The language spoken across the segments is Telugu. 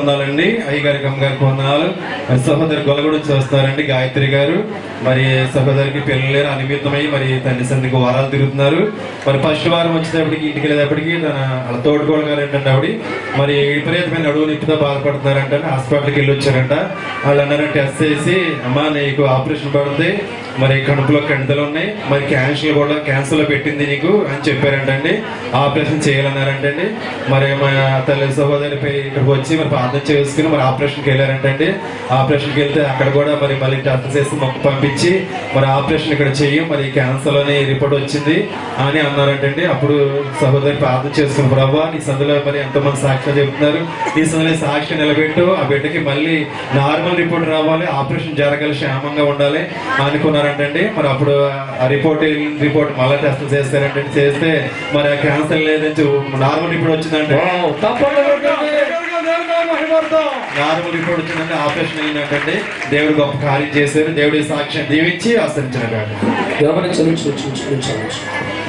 వందనాలండి. అయ్యగారికి అమ్మగారికి వందనాలు. సహోదరి గొలగూడ నుంచి వస్తున్నారండి గాయత్రి గారు. మరి సహోదరికి పిల్లలు అనిమిత్తమై మరి తండ్రి సందికి వారాలు తిరుగుతున్నారు. మరి ఫస్ట్ వారం వచ్చేటప్పటికి ఇంటికి వెళ్ళేటప్పటికి తన తోడుకోడు గారు ఏంటంటే ఆవిడ మరి విపరీతమైన నడువు నొప్పితో బాధపడుతున్నారంట. హాస్పిటల్కి వెళ్ళి వచ్చారంట. వాళ్ళు అన్నారంటే టెస్ట్ చేసి అమ్మా నీకు ఆపరేషన్ పడుతుంది, మరి కడుపులో కండలు ఉన్నాయి, మరి క్యాన్సర్లో పెట్టింది నీకు అని చెప్పారంటండి. ఆపరేషన్ చేయాలన్నారంటండి. మరి మా తల్లి సహోదరిపై ఇక్కడికి వచ్చి మరి ప్రార్థన చేసుకుని మరి ఆపరేషన్కి వెళ్ళారంటండి. ఆపరేషన్కి వెళ్తే అక్కడ కూడా మరి మళ్ళీ టెస్ట్ చేసి మొక్కు పంపించి మరి ఆపరేషన్ ఇక్కడ చెయ్యం, మరి క్యాన్సర్ అని రిపోర్ట్ వచ్చింది అని అన్నారంటండి. అప్పుడు సహోదరి ప్రార్థన చేసుకుని ప్రభావ నీ సందులో మరి ఎంతోమంది సాక్ష్యం చెబుతున్నారు, నీ సందులో సాక్షి నిలబెట్టు, ఆ బిడ్డకి మళ్ళీ నార్మల్ రిపోర్ట్ రావాలి, ఆపరేషన్ జరగాలి, క్షేమంగా ఉండాలి అనుకున్నారంటండి. మరి అప్పుడు ఆ రిపోర్ట్ మళ్ళీ టెస్ట్ చేస్తారంటే చేస్తే మరి ఆ క్యాన్సర్ లేదని నార్మల్ రిపోర్ట్ వచ్చిందంటే నార్మల్ రిపోర్ట్ వచ్చిందంటే ఆపరేషన్ అయిందంటే దేవుడు గొప్ప కార్యం చేశారు. దేవుడి సాక్ష్యం దీవించి ఆశ్రయించారు.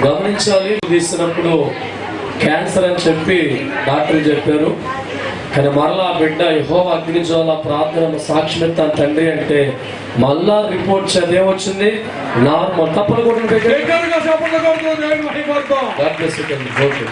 గమనించాలి. తీసినప్పుడు క్యాన్సర్ అని చెప్పి డాక్టర్లు చెప్పారు. కానీ మరలా బిడ్డ యెహోవా అగ్నిజ్వాల ప్రార్థన సాక్ష్యం ఎత్తాను తండ్రి అంటే మళ్ళా రిపోర్ట్ చదివచ్చింది నార్మల్. తప్పలు కూడా